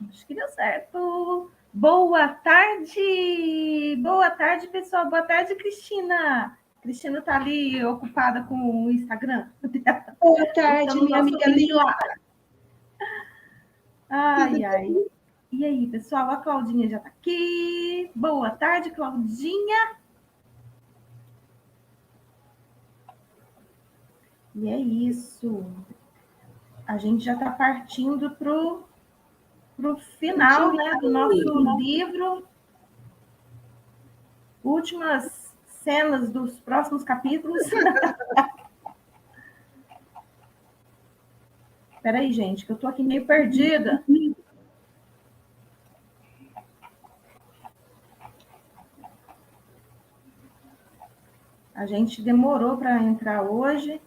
Acho que deu certo. Boa tarde! Boa tarde, pessoal. Boa tarde, Cristina. Cristina está ali ocupada com o Instagram. Boa tarde, No minha nosso amiga link linda. lá. Tudo Ai, ai. bem? E aí, pessoal? A Claudinha já está aqui. Boa tarde, Claudinha. E é isso. A gente já está partindo para o final, né, do nosso livro. Últimas cenas dos próximos capítulos. Espera aí, gente, que eu tô aqui meio perdida. A gente demorou para entrar hoje.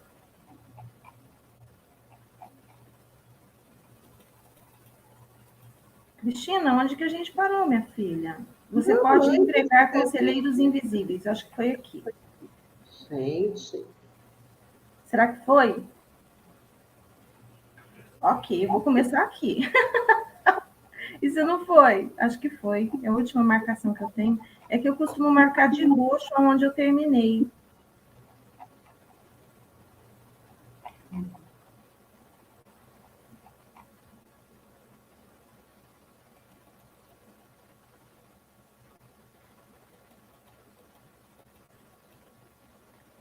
Cristina, onde que a gente parou, minha filha? Você pode entregar conselheiros invisíveis. Acho que foi aqui. Gente. Será que foi? Ok, eu vou começar aqui. E se não foi? Acho que foi. É a última marcação que eu tenho. É que eu costumo marcar de roxo onde eu terminei.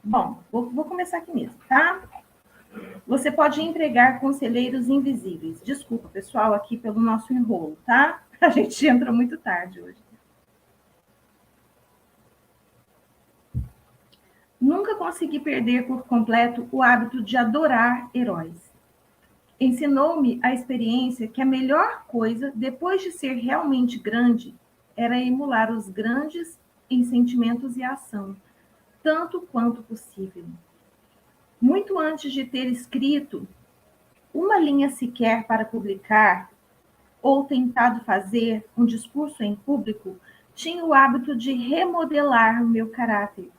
Bom, vou começar aqui mesmo, tá? Você pode empregar conselheiros invisíveis. Desculpa, pessoal, aqui pelo nosso enrolo, tá? A gente entra muito tarde hoje. Nunca consegui perder por completo o hábito de adorar heróis. Ensinou-me a experiência que a melhor coisa, depois de ser realmente grande, era emular os grandes em sentimentos e ação, tanto quanto possível. Muito antes de ter escrito uma linha sequer para publicar, ou tentado fazer um discurso em público, tinha o hábito de remodelar o meu caráter,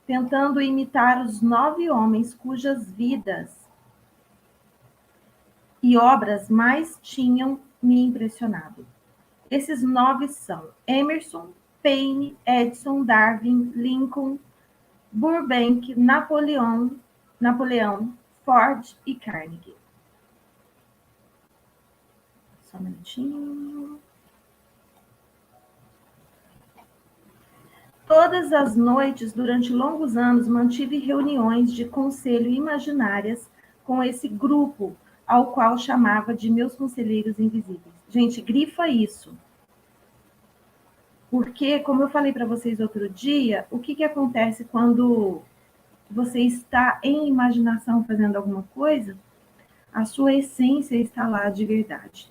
tentando imitar os 9 homens cujas vidas e obras mais tinham me impressionado. Esses 9 são Emerson, Paine, Edison, Darwin, Lincoln, Burbank, Napoleão, Ford e Carnegie. Só um minutinho. Todas as noites, durante longos anos, mantive reuniões de conselho imaginárias com esse grupo, ao qual chamava de meus conselheiros invisíveis. Gente, grifa isso. Porque, como eu falei para vocês outro dia, o que acontece quando você está em imaginação fazendo alguma coisa? A sua essência está lá de verdade.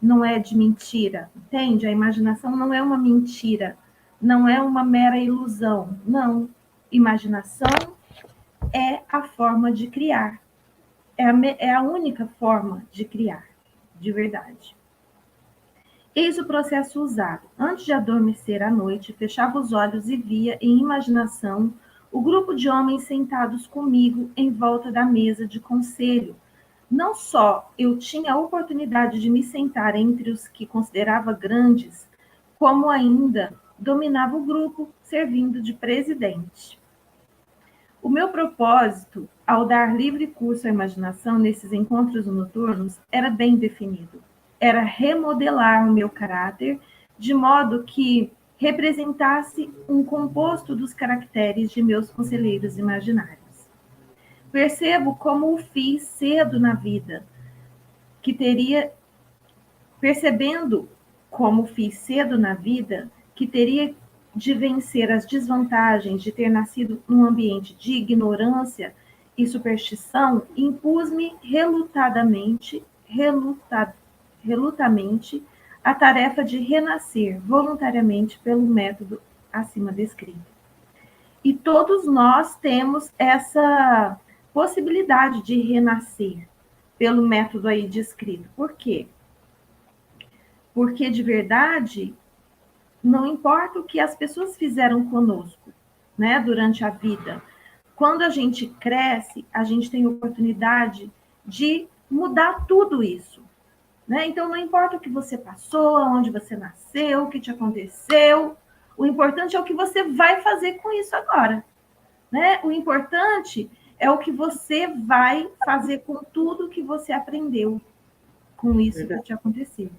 Não é de mentira, entende? A imaginação não é uma mentira, não é uma mera ilusão. Não. Imaginação é a forma de criar. É a única forma de criar, de verdade. Eis o processo usado. Antes de adormecer à noite, fechava os olhos e via, em imaginação, o grupo de homens sentados comigo em volta da mesa de conselho. Não só eu tinha a oportunidade de me sentar entre os que considerava grandes, como ainda dominava o grupo, servindo de presidente. O meu propósito, ao dar livre curso à imaginação nesses encontros noturnos, era bem definido. Era remodelar o meu caráter de modo que representasse um composto dos caracteres de meus conselheiros imaginários. Percebo como o fiz cedo na vida, que teria percebendo como fiz cedo na vida, que teria de vencer as desvantagens de ter nascido num ambiente de ignorância e superstição, impus-me relutamente a tarefa de renascer voluntariamente pelo método acima descrito. E todos nós temos essa possibilidade de renascer pelo método aí descrito. Por quê? Porque de verdade, não importa o que as pessoas fizeram conosco, né, durante a vida. Quando a gente cresce, a gente tem oportunidade de mudar tudo isso. né? Então, não importa o que você passou, onde você nasceu, o que te aconteceu, o importante é o que você vai fazer com isso agora, né? O importante é o que você vai fazer com tudo que você aprendeu com isso que Verdade. te aconteceu.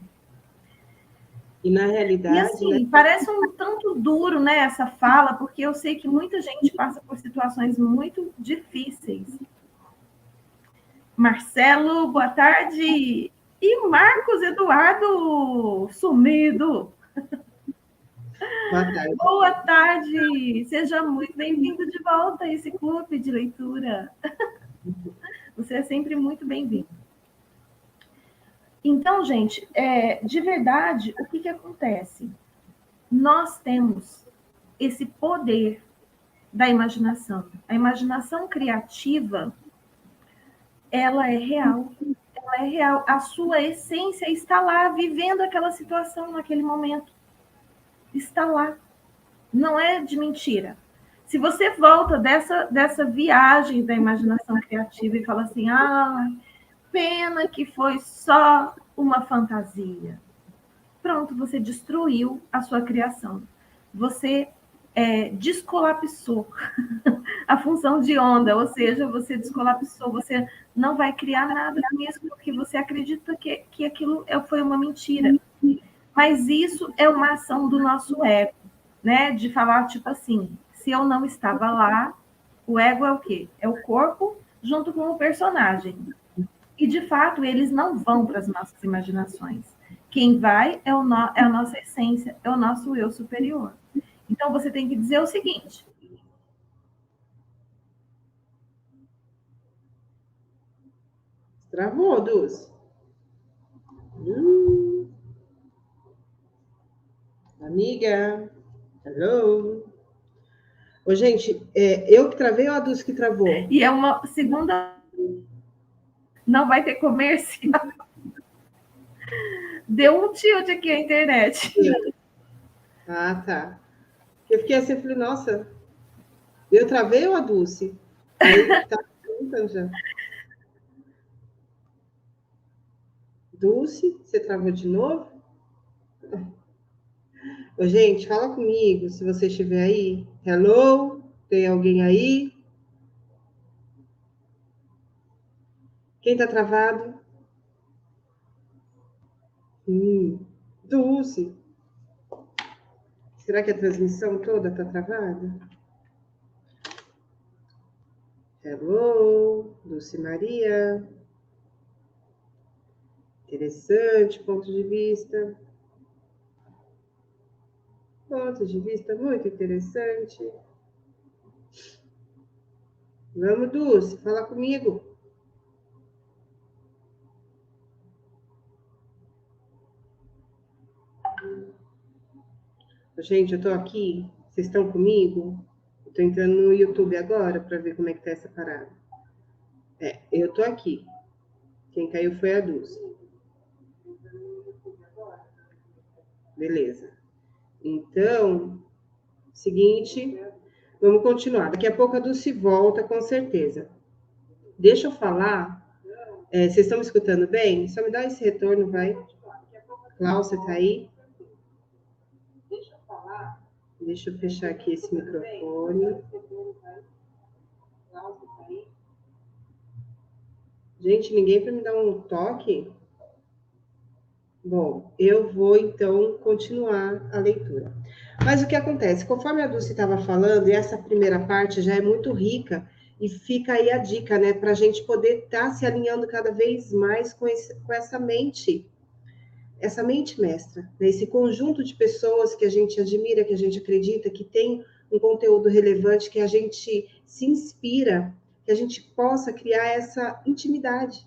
E na E realidade, né? assim, parece um tanto duro, né, essa fala, porque eu sei que muita gente passa por situações muito difíceis. Marcelo, boa tarde. E Marcos Eduardo, sumido. Boa tarde. Boa tarde. Seja muito bem-vindo de volta a esse clube de leitura. Você é sempre muito bem-vindo. Então, gente, de verdade, o que acontece? Nós temos esse poder da imaginação. A imaginação criativa, ela é real. Ela é real. A sua essência está lá, vivendo aquela situação naquele momento. Está lá. Não é de mentira. Se você volta dessa viagem da imaginação criativa e fala assim, pena que foi só uma fantasia. Pronto, você destruiu a sua criação. Você descolapsou a função de onda, ou seja, você descolapsou, você não vai criar nada com isso, porque você acredita que aquilo foi uma mentira. Mas isso é uma ação do nosso ego, né? De falar, tipo assim, se eu não estava lá, o ego é o quê? É o corpo junto com o personagem. E, de fato, eles não vão para as nossas imaginações. Quem vai é a nossa essência, é o nosso eu superior. Então, você tem que dizer o seguinte: Travou, Dulce. Amiga. Hello. Ô, gente, eu que travei ou a Dulce que travou? e é uma segunda, não vai ter comercial. Deu um tilt aqui a internet. Ah, tá. Eu fiquei assim, eu falei, nossa, eu travei ou a Dulce? Aí tá perguntando já. Dulce, você travou de novo? Ô, gente, fala comigo se você estiver aí. Hello? Tem alguém aí? Quem tá travado? Dulce. Será que a transmissão toda tá travada? Hello? Dulce Maria. Interessante, ponto de vista. Ponto de vista muito interessante. Vamos, Dulce, fala comigo. Gente, eu tô aqui. Vocês estão comigo? Eu tô entrando no YouTube agora para ver como é que tá essa parada. Eu tô aqui. Quem caiu foi a Dulce. Beleza. Então, seguinte, vamos continuar. Daqui a pouco a Dulce volta, com certeza. Deixa eu falar. Vocês estão me escutando bem? Só me dá esse retorno, vai. Cláudia, você tá aí? Deixa eu fechar aqui esse microfone. Gente, ninguém para me dar um toque? Bom, eu vou então continuar a leitura. Mas o que acontece? Conforme a Dulce estava falando, e essa primeira parte já é muito rica, e fica aí a dica, né, para a gente poder estar se alinhando cada vez mais com essa mente mestra, né, esse conjunto de pessoas que a gente admira, que a gente acredita, que tem um conteúdo relevante, que a gente se inspira, que a gente possa criar essa intimidade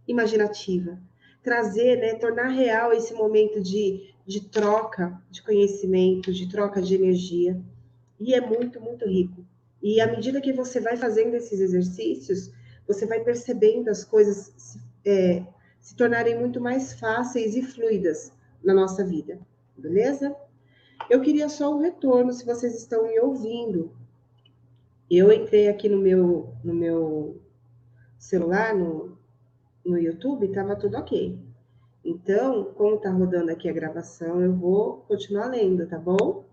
imaginativa, trazer, né, tornar real esse momento de troca de conhecimento, de troca de energia, e é muito, muito rico. E à medida que você vai fazendo esses exercícios, você vai percebendo as coisas se tornarem muito mais fáceis e fluidas na nossa vida, beleza? Eu queria só um retorno, se vocês estão me ouvindo. Eu entrei aqui no meu celular, no YouTube, estava tudo ok. Então, como está rodando aqui a gravação, eu vou continuar lendo, tá bom?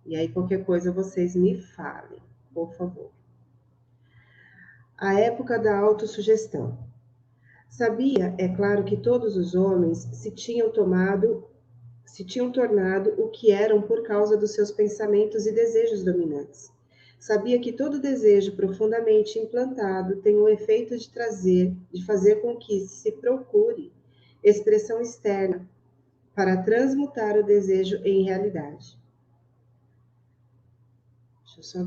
E aí, qualquer coisa, vocês me falem, por favor. A época da autossugestão. Sabia, é claro, que todos os homens se tinham tornado o que eram por causa dos seus pensamentos e desejos dominantes. Sabia que todo desejo profundamente implantado tem o efeito de fazer com que se procure expressão externa para transmutar o desejo em realidade. Deixa eu só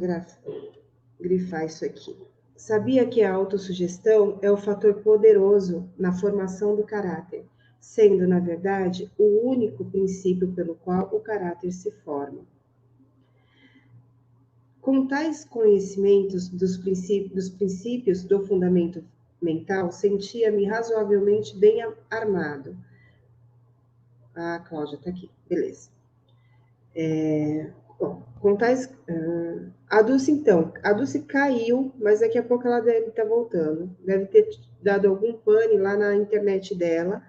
grifar isso aqui. Sabia que a autossugestão é o fator poderoso na formação do caráter, sendo, na verdade, o único princípio pelo qual o caráter se forma. Com tais conhecimentos dos princípios do fundamento mental, sentia-me razoavelmente bem armado. A Cláudia está aqui, beleza. Bom, com tais... a Dulce caiu, mas daqui a pouco ela deve estar voltando. Deve ter dado algum pane lá na internet dela.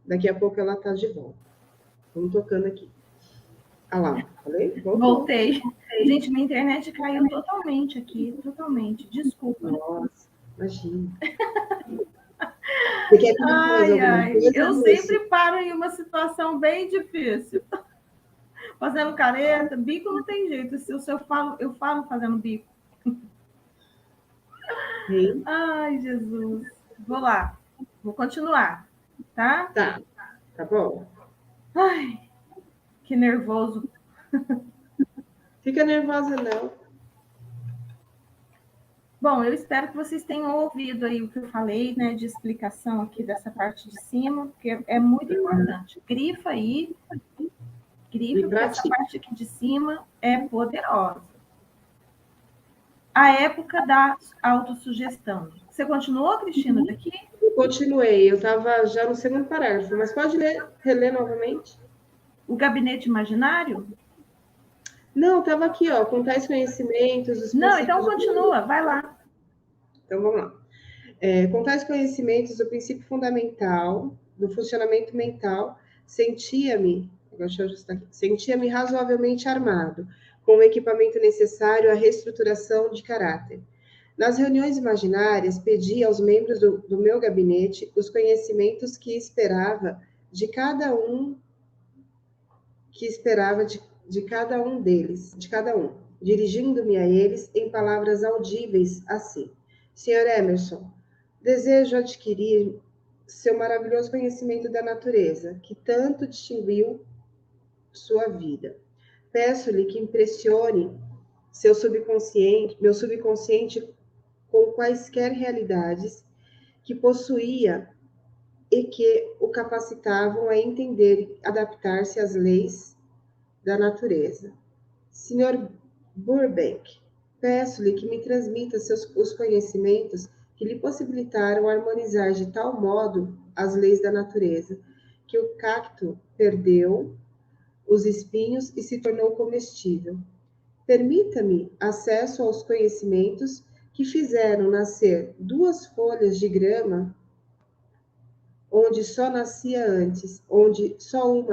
Daqui a pouco ela está de volta. Vamos tocando aqui. Ah lá, falei? Voltei. Gente, minha internet caiu totalmente aqui, totalmente. Desculpa. Nossa, imagina. Você quer que Ai. Eu sempre paro em uma situação bem difícil. Fazendo careta, bico não tem jeito. Se eu falo fazendo bico. Sim. Ai, Jesus. Vou lá. Vou continuar, tá? Tá bom. Ai, que nervoso. Fica nervosa, não. Bom, eu espero que vocês tenham ouvido aí o que eu falei, né, de explicação aqui dessa parte de cima, porque é muito importante. Grifa aí, porque essa parte aqui de cima é poderosa. A época da autossugestão. Você continuou, Cristina, daqui? Eu continuei, eu estava já no segundo parágrafo, mas pode reler novamente? O gabinete imaginário? Não, estava aqui, ó, com tais conhecimentos... Não, então continua, vai lá. Então, vamos lá. Com tais conhecimentos do princípio fundamental do funcionamento mental, sentia-me razoavelmente armado, com o equipamento necessário à reestruturação de caráter. Nas reuniões imaginárias, pedi aos membros do meu gabinete os conhecimentos que esperava de cada um deles, dirigindo-me a eles em palavras audíveis assim: Sr. Emerson, desejo adquirir seu maravilhoso conhecimento da natureza, que tanto distinguiu sua vida. Peço-lhe que impressione meu subconsciente com quaisquer realidades que possuía e que o capacitavam a entender e adaptar-se às leis da natureza. Sr. Burbank, peço-lhe que me transmita os conhecimentos que lhe possibilitaram harmonizar de tal modo as leis da natureza, que o cacto perdeu os espinhos e se tornou comestível. Permita-me acesso aos conhecimentos que fizeram nascer 2 folhas de grama onde só uma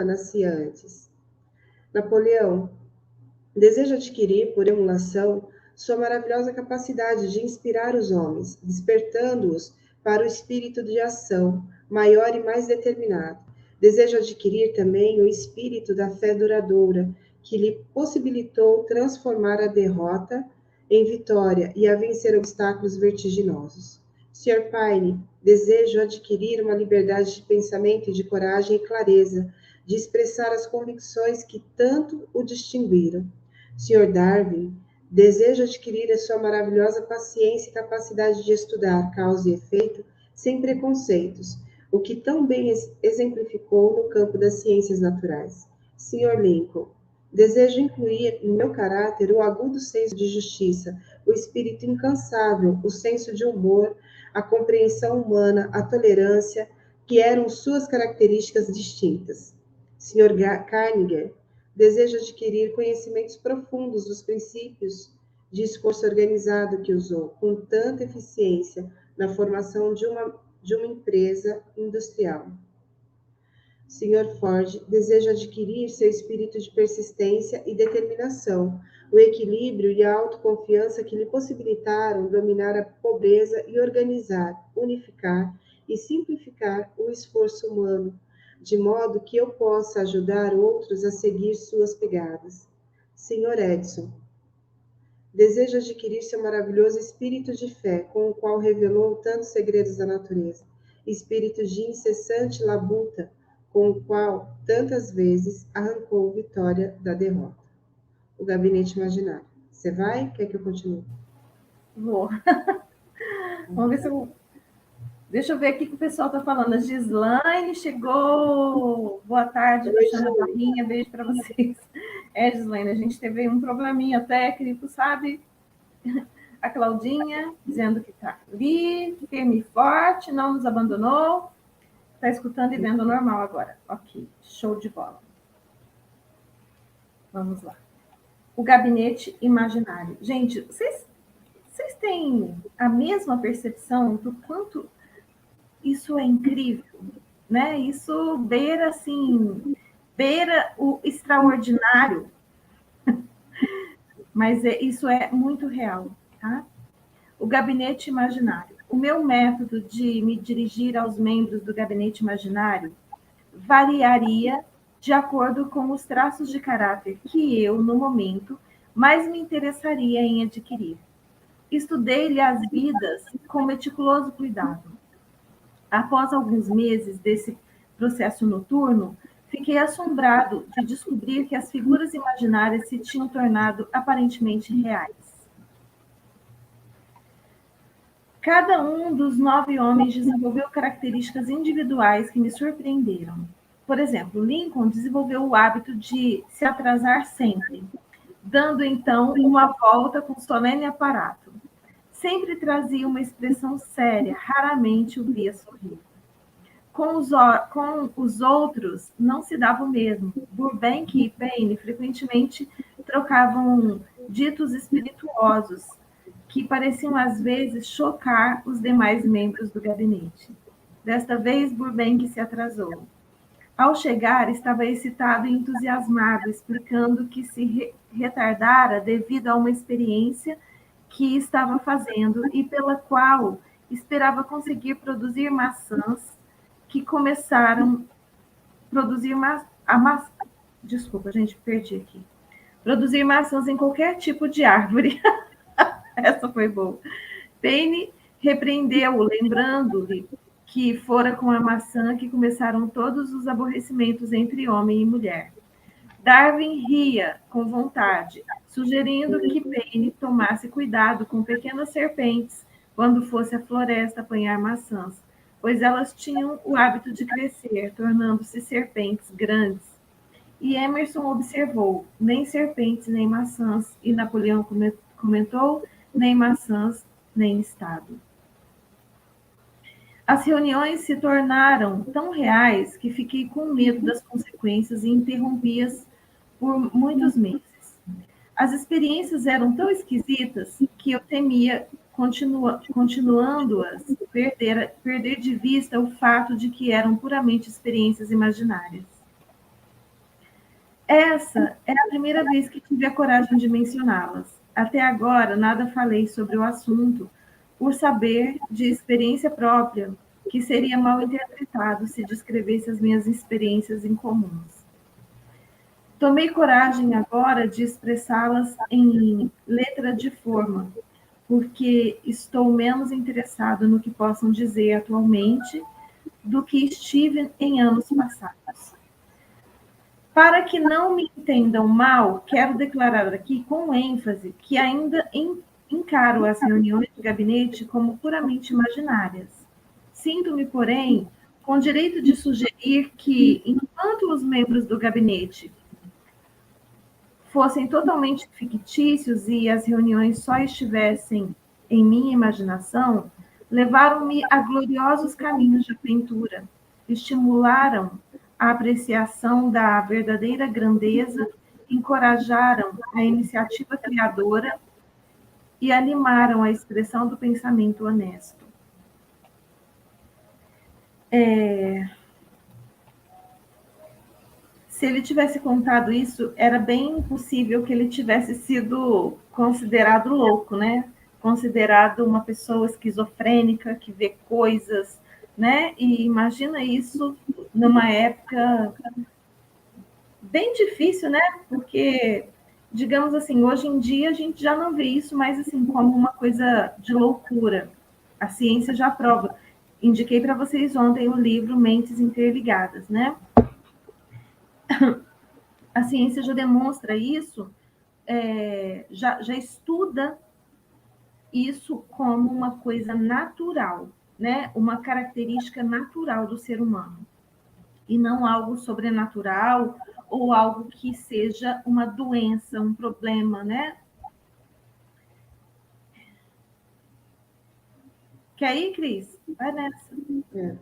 nascia antes. Napoleão, deseja adquirir, por emulação, sua maravilhosa capacidade de inspirar os homens, despertando-os para o espírito de ação, maior e mais determinado. Deseja adquirir também o espírito da fé duradoura, que lhe possibilitou transformar a derrota em vitória e a vencer obstáculos vertiginosos. Sr. Paine, desejo adquirir uma liberdade de pensamento e de coragem e clareza, de expressar as convicções que tanto o distinguiram. Sr. Darwin, deseja adquirir a sua maravilhosa paciência e capacidade de estudar causa e efeito sem preconceitos, o que tão bem exemplificou no campo das ciências naturais. Sr. Lincoln, desejo incluir em meu caráter o agudo senso de justiça, o espírito incansável, o senso de humor, a compreensão humana, a tolerância, que eram suas características distintas. Sr. Carnegie, deseja adquirir conhecimentos profundos dos princípios de esforço organizado que usou com tanta eficiência na formação de uma empresa industrial. Sr. Ford deseja adquirir seu espírito de persistência e determinação, o equilíbrio e a autoconfiança que lhe possibilitaram dominar a pobreza e organizar, unificar e simplificar o esforço humano, de modo que eu possa ajudar outros a seguir suas pegadas. Sr. Edson deseja adquirir seu maravilhoso espírito de fé, com o qual revelou tantos segredos da natureza, espírito de incessante labuta, com o qual tantas vezes arrancou vitória da derrota. O gabinete imaginário. Você vai? Quer que eu continue? Vou. Vamos ver se eu... Deixa eu ver aqui que o pessoal está falando. A Gislaine chegou. Boa tarde, puxando a barrinha. Beijo para vocês. Gislaine, a gente teve um probleminha técnico, sabe? A Claudinha dizendo que está ali, firme e forte, não nos abandonou. Está escutando e vendo normal agora. Ok, show de bola. Vamos lá. O gabinete imaginário. Gente, vocês têm a mesma percepção do quanto isso é incrível, né? Isso beira, assim, beira o extraordinário, mas isso é muito real, tá? O gabinete imaginário. O meu método de me dirigir aos membros do gabinete imaginário variaria de acordo com os traços de caráter que eu, no momento, mais me interessaria em adquirir. Estudei-lhe as vidas com meticuloso cuidado. Após alguns meses desse processo noturno, fiquei assombrado de descobrir que as figuras imaginárias se tinham tornado aparentemente reais. Cada um dos 9 homens desenvolveu características individuais que me surpreenderam. Por exemplo, Lincoln desenvolveu o hábito de se atrasar sempre, dando então uma volta com solene aparato. Sempre trazia uma expressão séria, raramente o via sorrir. Com os outros, não se dava o mesmo. Burbank e Paine frequentemente trocavam ditos espirituosos, que pareciam às vezes chocar os demais membros do gabinete. Desta vez, Burbank se atrasou. Ao chegar, estava excitado e entusiasmado, explicando que se retardara devido a uma experiência que estava fazendo e pela qual esperava conseguir produzir maçãs que começaram a produzir Desculpa, gente, perdi aqui. Produzir maçãs em qualquer tipo de árvore. Essa foi boa. Paine repreendeu-o, lembrando-lhe que fora com a maçã que começaram todos os aborrecimentos entre homem e mulher. Darwin ria com vontade, sugerindo que Paine tomasse cuidado com pequenas serpentes quando fosse à floresta apanhar maçãs, pois elas tinham o hábito de crescer, tornando-se serpentes grandes. E Emerson observou, nem serpentes, nem maçãs, e Napoleão comentou, nem maçãs, nem Estado. As reuniões se tornaram tão reais que fiquei com medo das consequências e interrompi-as por muitos meses. As experiências eram tão esquisitas que eu temia, continuando-as, perder de vista o fato de que eram puramente experiências imaginárias. Essa é a primeira vez que tive a coragem de mencioná-las. Até agora, nada falei sobre o assunto, por saber de experiência própria que seria mal interpretado se descrevesse as minhas experiências incomuns. Tomei coragem agora de expressá-las em letra de forma, porque estou menos interessado no que possam dizer atualmente do que estive em anos passados. Para que não me entendam mal, quero declarar aqui com ênfase que ainda encaro as reuniões de gabinete como puramente imaginárias. Sinto-me, porém, com direito de sugerir que, enquanto os membros do gabinete fossem totalmente fictícios e as reuniões só estivessem em minha imaginação, levaram-me a gloriosos caminhos de aventura, estimularam a apreciação da verdadeira grandeza, encorajaram a iniciativa criadora e animaram a expressão do pensamento honesto. se ele tivesse contado isso, era bem possível que ele tivesse sido considerado louco, né? Considerado uma pessoa esquizofrênica que vê coisas, né? E imagina isso numa época bem difícil, né? Porque, digamos assim, hoje em dia a gente já não vê isso mais assim como uma coisa de loucura. A ciência já prova. Indiquei para vocês ontem o livro Mentes Interligadas, né? A ciência já demonstra isso, já estuda isso como uma coisa natural, né? Uma característica natural do ser humano, e não algo sobrenatural ou algo que seja uma doença, um problema, né? Quer ir, Cris? Vai nessa. É.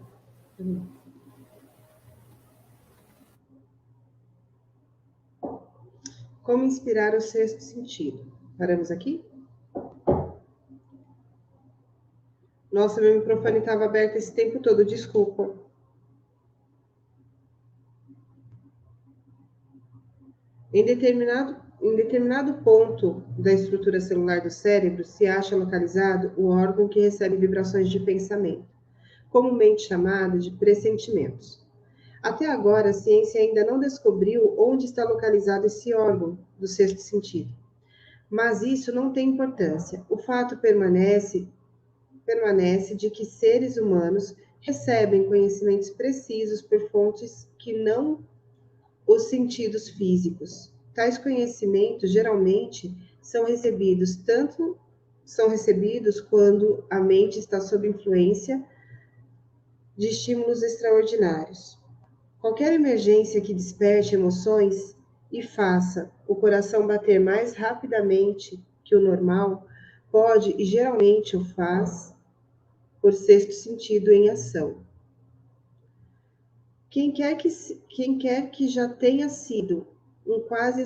Como inspirar o sexto sentido? Paramos aqui? Nossa, meu microfone estava aberto esse tempo todo, desculpa. Em determinado ponto da estrutura celular do cérebro se acha localizado o órgão que recebe vibrações de pensamento, comumente chamado de pressentimentos. Até agora, a ciência ainda não descobriu onde está localizado esse órgão do sexto sentido. Mas isso não tem importância. O fato permanece de que seres humanos recebem conhecimentos precisos por fontes que não os sentidos físicos. Tais conhecimentos geralmente são recebidos quando a mente está sob influência de estímulos extraordinários. Qualquer emergência que desperte emoções e faça o coração bater mais rapidamente que o normal pode e geralmente o faz por sexto sentido em ação. Quem quer que já tenha sido um quase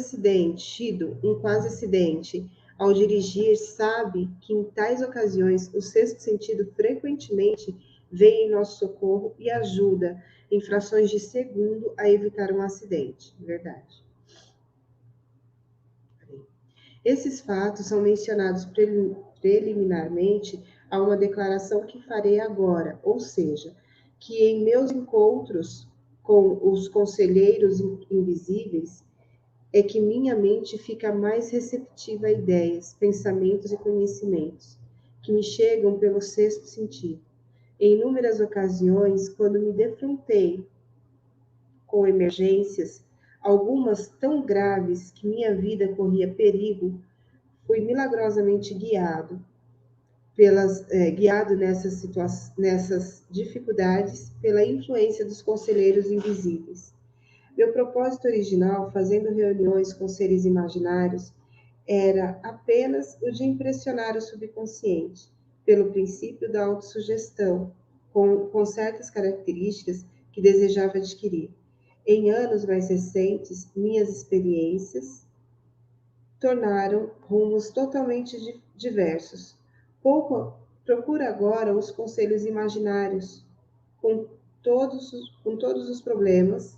acidente ao dirigir, sabe que em tais ocasiões o sexto sentido frequentemente vem em nosso socorro e ajuda em frações de segundo a evitar um acidente. Verdade. Esses fatos são mencionados preliminarmente a uma declaração que farei agora, ou seja, que em meus encontros com os conselheiros invisíveis é que minha mente fica mais receptiva a ideias, pensamentos e conhecimentos que me chegam pelo sexto sentido. Em inúmeras ocasiões, quando me defrontei com emergências, algumas tão graves que minha vida corria perigo, fui milagrosamente guiado nessas dificuldades pela influência dos conselheiros invisíveis. Meu propósito original, fazendo reuniões com seres imaginários, era apenas o de impressionar o subconsciente, pelo princípio da autossugestão, com certas características que desejava adquirir. Em anos mais recentes, minhas experiências tornaram rumos totalmente diversos. Procura agora os conselhos imaginários, com todos os problemas,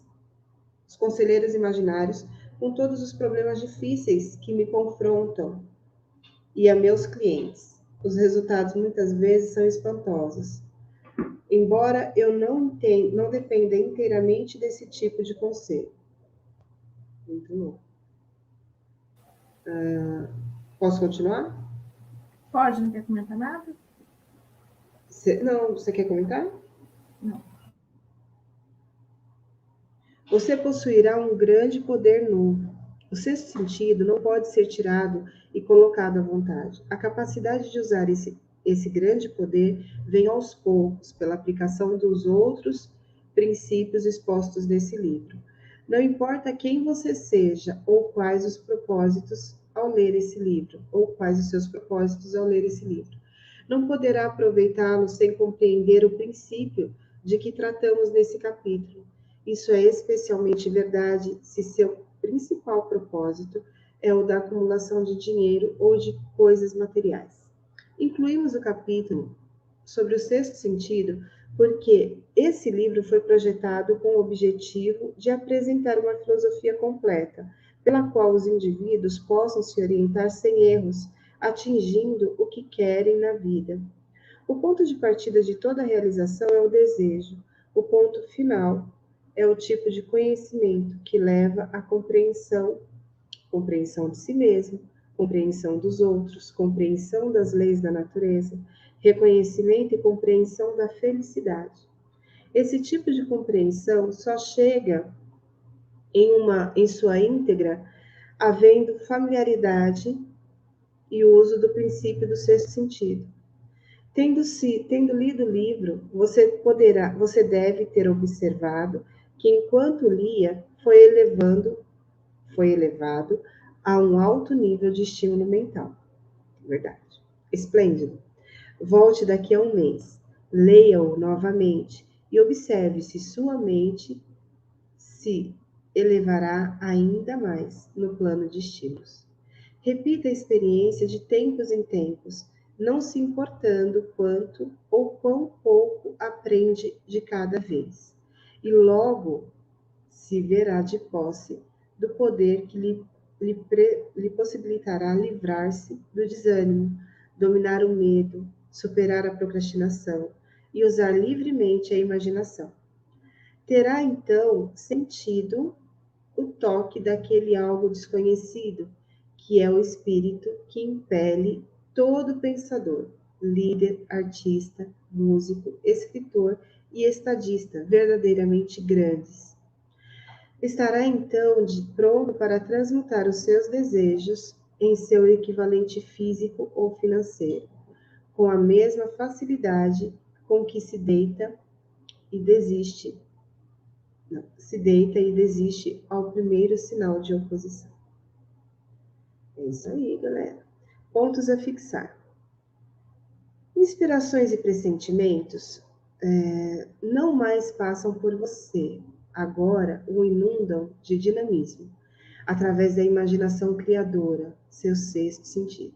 os conselheiros imaginários, com todos os problemas difíceis que me confrontam e a meus clientes. Os resultados muitas vezes são espantosos. Embora eu não dependa inteiramente desse tipo de conselho. Muito bom. Posso continuar? Pode, não quer comentar nada? Você quer comentar? Não. Você possuirá um grande poder novo. O sexto sentido não pode ser tirado e colocado à vontade. A capacidade de usar esse grande poder vem aos poucos, pela aplicação dos outros princípios expostos nesse livro. Não importa quem você seja ou quais os propósitos ao ler esse livro, ou quais os seus propósitos ao ler esse livro. Não poderá aproveitá-lo sem compreender o princípio de que tratamos nesse capítulo. Isso é especialmente verdade se seu principal propósito é o da acumulação de dinheiro ou de coisas materiais. Incluímos o capítulo sobre o sexto sentido, porque esse livro foi projetado com o objetivo de apresentar uma filosofia completa, pela qual os indivíduos possam se orientar sem erros, atingindo o que querem na vida. O ponto de partida de toda realização é o desejo. O ponto final é o tipo de conhecimento que leva à compreensão de si mesmo, compreensão dos outros, compreensão das leis da natureza, reconhecimento e compreensão da felicidade. Esse tipo de compreensão só chega em sua íntegra havendo familiaridade e uso do princípio do sexto sentido. Tendo lido o livro, você deve ter observado que enquanto lia, foi elevado a um alto nível de estímulo mental. Verdade. Esplêndido. Volte daqui a um mês, leia-o novamente e observe se sua mente se elevará ainda mais no plano de estímulos. Repita a experiência de tempos em tempos, não se importando quanto ou quão pouco aprende de cada vez. E logo se verá de posse do poder que lhe possibilitará livrar-se do desânimo, dominar o medo, superar a procrastinação e usar livremente a imaginação. Terá então sentido o toque daquele algo desconhecido, que é o espírito que impele todo pensador, líder, artista, músico, escritor e estadista verdadeiramente grandes. Estará então pronto para transmutar os seus desejos em seu equivalente físico ou financeiro, com a mesma facilidade com que se deita e desiste ao primeiro sinal de oposição. É isso aí, galera. Pontos a fixar. Inspirações e pressentimentos não mais passam por você. Agora o inundam de dinamismo, através da imaginação criadora, seu sexto sentido.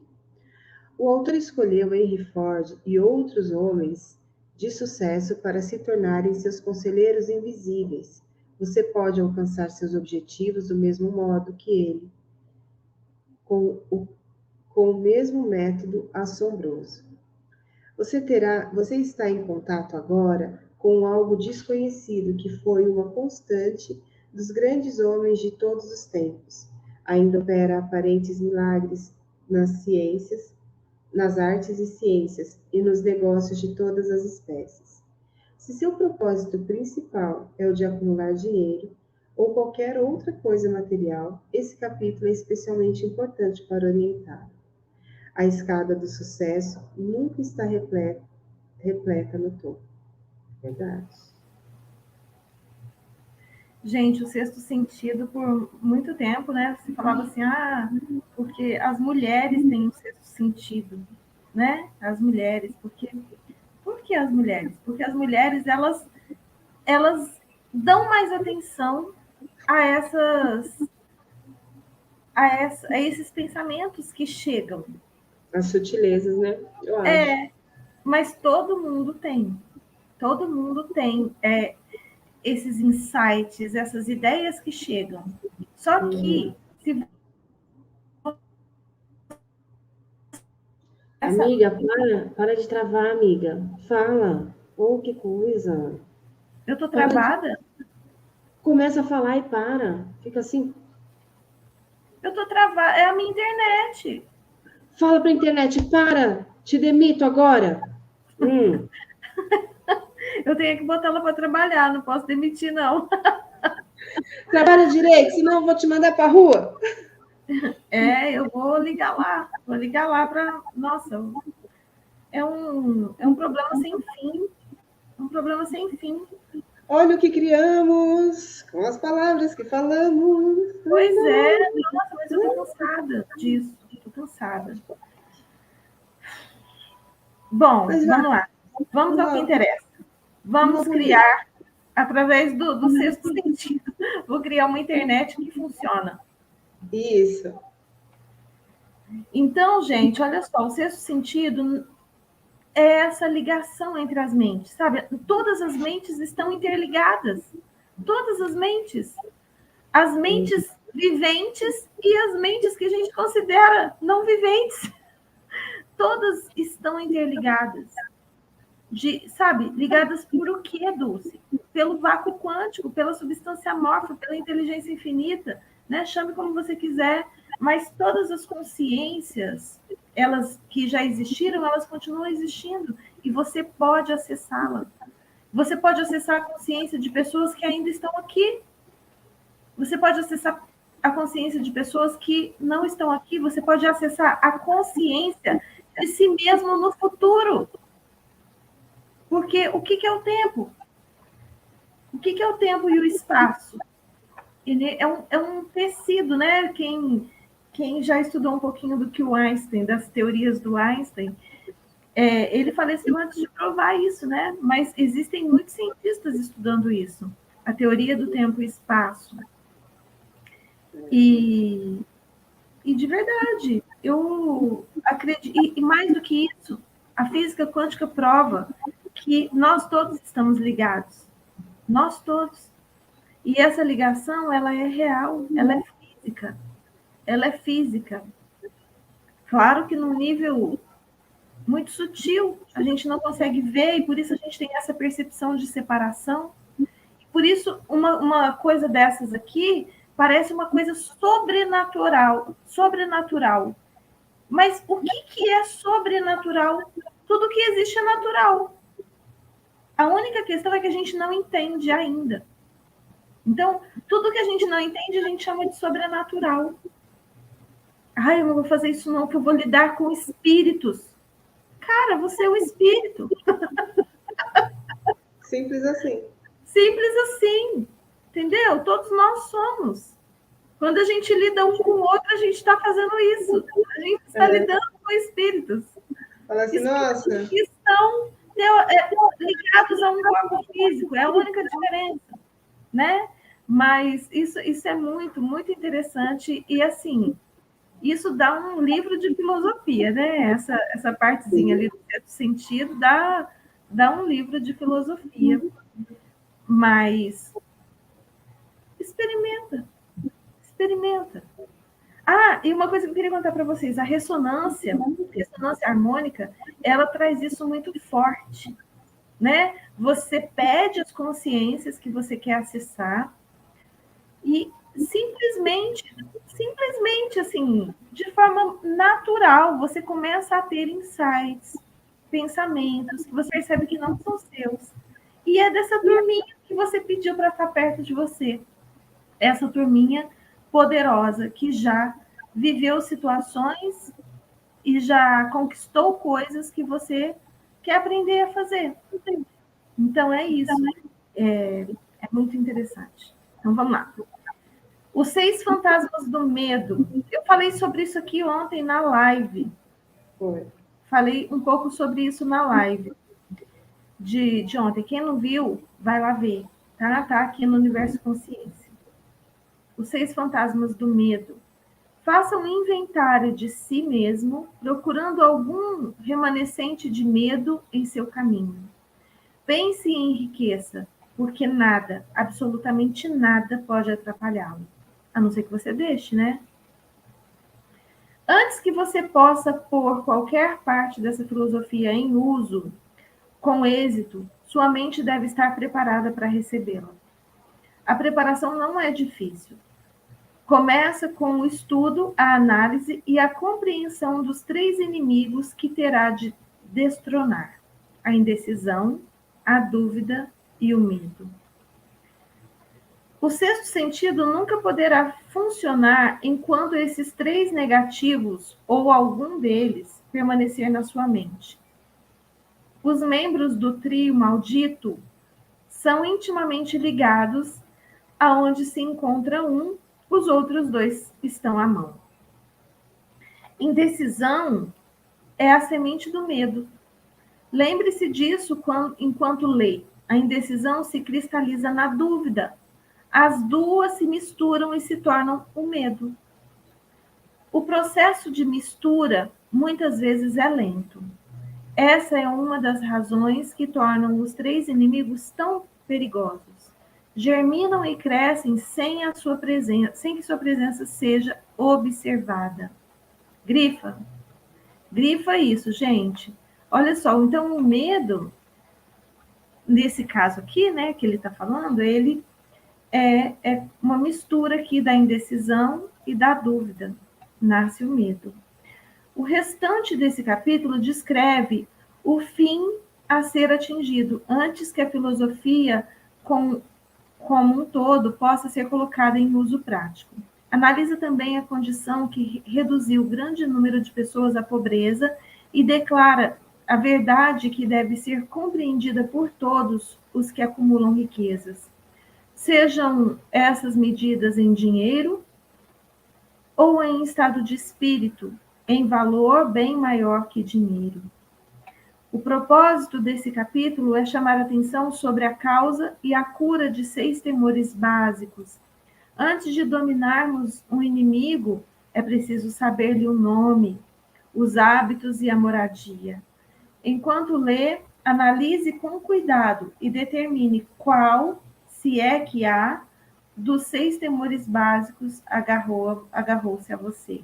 O autor escolheu Henry Ford e outros homens de sucesso para se tornarem seus conselheiros invisíveis. Você pode alcançar seus objetivos do mesmo modo que ele, com o mesmo método assombroso. Você está em contato agora com algo desconhecido que foi uma constante dos grandes homens de todos os tempos. Ainda opera aparentes milagres nas ciências, nas artes e ciências e nos negócios de todas as espécies. Se seu propósito principal é o de acumular dinheiro ou qualquer outra coisa material, esse capítulo é especialmente importante para orientar. A escada do sucesso nunca está repleta no topo. Verdade. Gente, o sexto sentido, por muito tempo, né? Se falava assim, porque as mulheres têm o sexto sentido, né? As mulheres, por que as mulheres? Porque as mulheres, elas dão mais atenção a esses pensamentos que chegam. As sutilezas, né? Eu acho. Mas todo mundo tem esses insights, essas ideias que chegam. Só que, se Amiga, para de travar, amiga. Fala. Oh, que coisa. Eu tô travada? Começa a falar e para. Fica assim. Eu tô travada. É a minha internet. Fala pra internet, para. Te demito agora. Eu tenho que botar ela para trabalhar, não posso demitir, não. Trabalha direito, senão eu vou te mandar pra rua. Eu vou ligar lá. Vou ligar lá para... Nossa, é um problema sem fim. Um problema sem fim. Olha o que criamos, com as palavras que falamos. Pois é, nossa, mas eu tô cansada disso. Tô cansada. Bom, vamos lá. Vamos ao que interessa. Vamos criar, através do sexto sentido, vou criar uma internet que funciona. Isso. Então, gente, olha só, o sexto sentido é essa ligação entre as mentes, sabe? Todas as mentes estão interligadas. Todas as mentes. As mentes viventes e as mentes que a gente considera não viventes. Todas estão interligadas. Sabe, ligadas por o quê, Dulce? Pelo vácuo quântico, pela substância amorfa, pela inteligência infinita, né? Chame como você quiser, mas todas as consciências, elas que já existiram, elas continuam existindo e você pode acessá-las. Você pode acessar a consciência de pessoas que ainda estão aqui. Você pode acessar a consciência de pessoas que não estão aqui. Você pode acessar a consciência de si mesmo no futuro. Porque o que é o tempo? O que é o tempo e o espaço? Ele é um tecido, né? Quem já estudou um pouquinho do que o Einstein, das teorias do Einstein, ele faleceu antes de provar isso, né? Mas existem muitos cientistas estudando isso. A teoria do tempo e espaço. E de verdade, eu acredito... E mais do que isso, a física quântica prova que nós todos estamos ligados. Nós todos. E essa ligação, ela é real, ela é física. Ela é física. Claro que num nível muito sutil, a gente não consegue ver, e por isso a gente tem essa percepção de separação. Por isso, uma coisa dessas aqui parece uma coisa sobrenatural. Sobrenatural. Mas o que é sobrenatural? Tudo que existe é natural. A única questão é que a gente não entende ainda. Então, tudo que a gente não entende, a gente chama de sobrenatural. Eu não vou fazer isso não, que eu vou lidar com espíritos. Cara, você é o espírito. Simples assim. Simples assim. Entendeu? Todos nós somos. Quando a gente lida um com o outro, a gente está fazendo isso. A gente está lidando com espíritos. Fala assim, espíritos nossa... que estão ligados a um corpo físico. É a única diferença, né? Mas isso é muito, muito interessante. E, assim, isso dá um livro de filosofia, né? Essa partezinha ali do certo sentido dá um livro de filosofia. Mas experimenta. E uma coisa que eu queria contar para vocês, a ressonância harmônica, ela traz isso muito forte, né? Você pede as consciências que você quer acessar e simplesmente assim, de forma natural, você começa a ter insights, pensamentos que você percebe que não são seus. E é dessa turminha que você pediu para estar perto de você. Essa turminha poderosa que já viveu situações e já conquistou coisas que você quer aprender a fazer. Então, é isso. É muito interessante. Então, vamos lá. Os 6 fantasmas do medo. Eu falei sobre isso aqui ontem na live. Falei um pouco sobre isso na live de ontem. Quem não viu, vai lá ver. Tá aqui no Universo Consciência. Os 6 fantasmas do medo. Faça um inventário de si mesmo, procurando algum remanescente de medo em seu caminho. Pense e enriqueça, porque nada, absolutamente nada, pode atrapalhá-lo. A não ser que você deixe, né? Antes que você possa pôr qualquer parte dessa filosofia em uso, com êxito, sua mente deve estar preparada para recebê-la. A preparação não é difícil. Começa com o estudo, a análise e a compreensão dos 3 inimigos que terá de destronar: a indecisão, a dúvida e o medo. O 6º sentido nunca poderá funcionar enquanto esses 3 negativos, ou algum deles, permanecer na sua mente. Os membros do trio maldito são intimamente ligados, aonde se encontra um, os outros 2 estão à mão. Indecisão é a semente do medo. Lembre-se disso enquanto lê. A indecisão se cristaliza na dúvida. As duas se misturam e se tornam o medo. O processo de mistura muitas vezes é lento. Essa é uma das razões que tornam os 3 inimigos tão perigosos. Germinam e crescem sem que sua presença seja observada. Grifa isso, gente. Olha só, então o medo, nesse caso aqui, né, que ele está falando, ele é uma mistura aqui da indecisão e da dúvida. Nasce o medo. O restante desse capítulo descreve o fim a ser atingido, antes que a filosofia como um todo possa ser colocada em uso prático. Analisa também a condição que reduziu o grande número de pessoas à pobreza e declara a verdade que deve ser compreendida por todos os que acumulam riquezas, sejam essas medidas em dinheiro ou em estado de espírito, em valor bem maior que dinheiro. O propósito desse capítulo é chamar a atenção sobre a causa e a cura de 6 temores básicos. Antes de dominarmos um inimigo, é preciso saber-lhe o nome, os hábitos e a moradia. Enquanto lê, analise com cuidado e determine qual, se é que há, dos 6 temores básicos agarrou-se a você.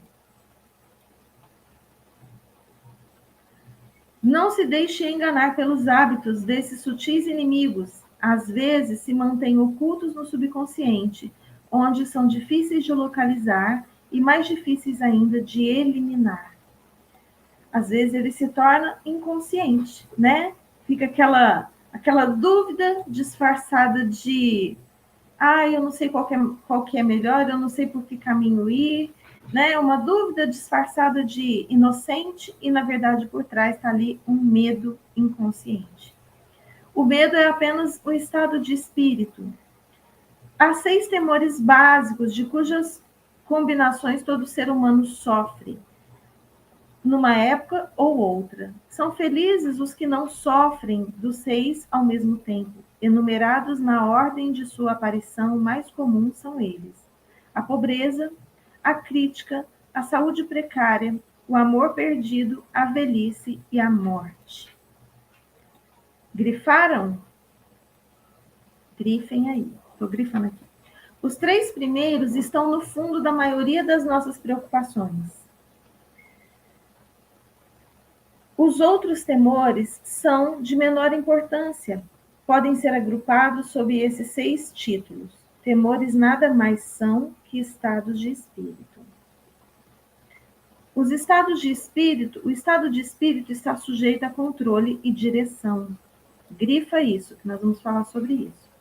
Não se deixe enganar pelos hábitos desses sutis inimigos. Às vezes se mantêm ocultos no subconsciente, onde são difíceis de localizar e mais difíceis ainda de eliminar. Às vezes ele se torna inconsciente, né? Fica aquela dúvida disfarçada de eu não sei qual que é melhor, eu não sei por que caminho ir, né? Uma dúvida disfarçada de inocente e, na verdade, por trás está ali um medo inconsciente. O medo é apenas o estado de espírito. Há 6 temores básicos de cujas combinações todo ser humano sofre, numa época ou outra. São felizes os que não sofrem dos 6 ao mesmo tempo. Enumerados na ordem de sua aparição mais comum são eles: a pobreza, a crítica, a saúde precária, o amor perdido, a velhice e a morte. Grifaram? Grifem aí. Estou grifando aqui. Os 3 primeiros estão no fundo da maioria das nossas preocupações. Os outros temores são de menor importância. Podem ser agrupados sob esses 6 títulos. Temores nada mais são que estados de espírito. O estado de espírito está sujeito a controle e direção. Grifa isso, que nós vamos falar sobre isso.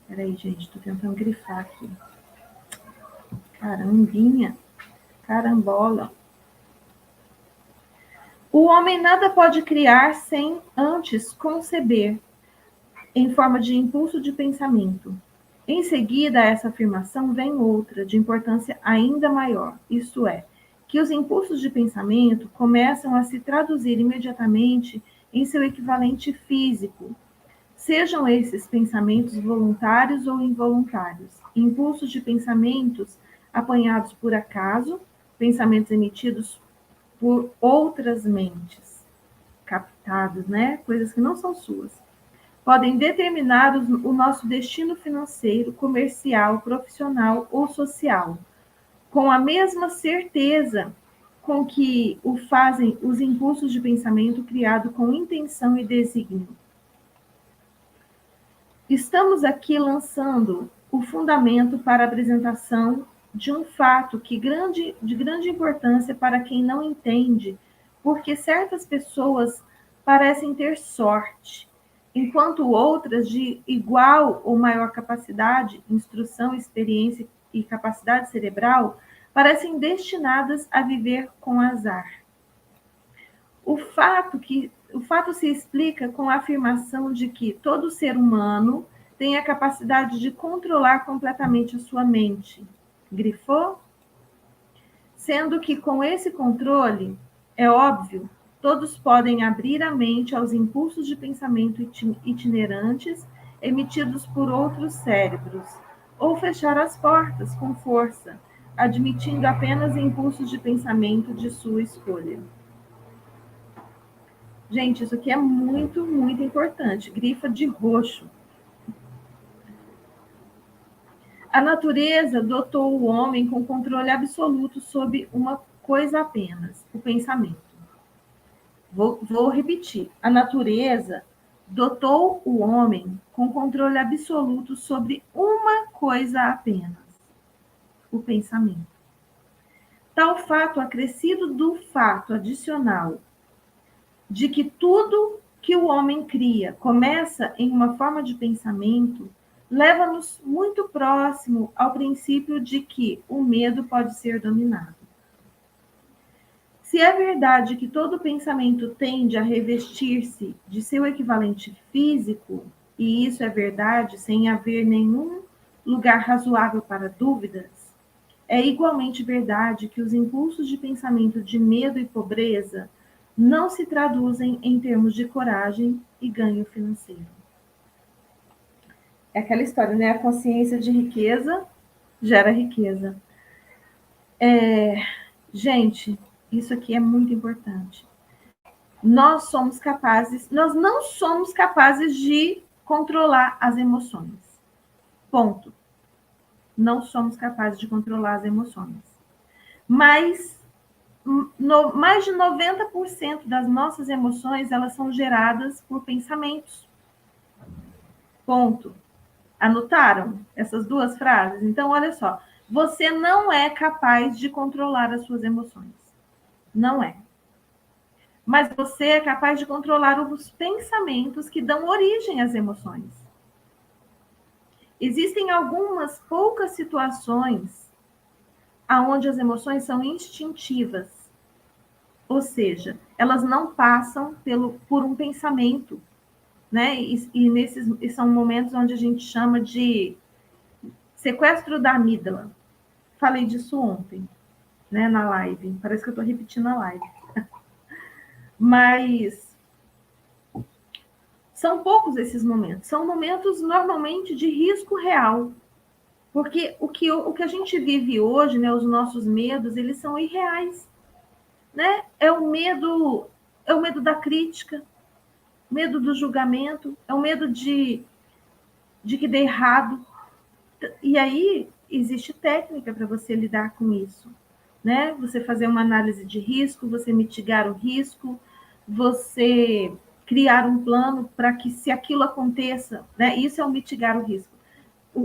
Peraí, gente, estou tentando grifar aqui. Carambinha. Carambola. O homem nada pode criar sem antes conceber, em forma de impulso de pensamento. Em seguida a essa afirmação vem outra, de importância ainda maior, isto é, que os impulsos de pensamento começam a se traduzir imediatamente em seu equivalente físico, sejam esses pensamentos voluntários ou involuntários, impulsos de pensamentos apanhados por acaso, pensamentos emitidos por outras mentes, captados, né? Coisas que não são suas. Podem determinar o nosso destino financeiro, comercial, profissional ou social, com a mesma certeza com que o fazem os impulsos de pensamento criado com intenção e desígnio. Estamos aqui lançando o fundamento para a apresentação de um fato de grande importância para quem não entende, porque certas pessoas parecem ter sorte, enquanto outras de igual ou maior capacidade, instrução, experiência e capacidade cerebral, parecem destinadas a viver com azar. O fato se explica com a afirmação de que todo ser humano tem a capacidade de controlar completamente a sua mente. Grifou? Sendo que com esse controle, é óbvio, todos podem abrir a mente aos impulsos de pensamento itinerantes emitidos por outros cérebros, ou fechar as portas com força, admitindo apenas impulsos de pensamento de sua escolha. Gente, isso aqui é muito, muito importante. Grifa de roxo. A natureza dotou o homem com controle absoluto sobre uma coisa apenas, o pensamento. Vou repetir. A natureza dotou o homem com controle absoluto sobre uma coisa apenas, o pensamento. Tal fato acrescido do fato adicional de que tudo que o homem cria começa em uma forma de pensamento, leva-nos muito próximo ao princípio de que o medo pode ser dominado. Se é verdade que todo pensamento tende a revestir-se de seu equivalente físico, e isso é verdade sem haver nenhum lugar razoável para dúvidas, é igualmente verdade que os impulsos de pensamento de medo e pobreza não se traduzem em termos de coragem e ganho financeiro. É aquela história, né? A consciência de riqueza gera riqueza. Gente, isso aqui é muito importante. Nós não somos capazes de controlar as emoções. Ponto. Não somos capazes de controlar as emoções. Mas mais de 90% das nossas emoções, elas são geradas por pensamentos. Ponto. Anotaram essas duas frases? Então, olha só. Você não é capaz de controlar as suas emoções. Não é. Mas você é capaz de controlar os pensamentos que dão origem às emoções. Existem algumas poucas situações onde as emoções são instintivas. Ou seja, elas não passam por um pensamento, né? E são momentos onde a gente chama de sequestro da amígdala. Falei disso ontem, né, na live. Parece que eu estou repetindo a live. Mas são poucos esses momentos. São momentos normalmente de risco real. Porque o que a gente vive hoje, né, os nossos medos, eles são irreais. Né? É o medo da crítica, medo do julgamento, é o medo de que dê errado. E aí existe técnica para você lidar com isso, né? Você fazer uma análise de risco, você mitigar o risco, você criar um plano para que, se aquilo aconteça, né? Isso é o mitigar o risco.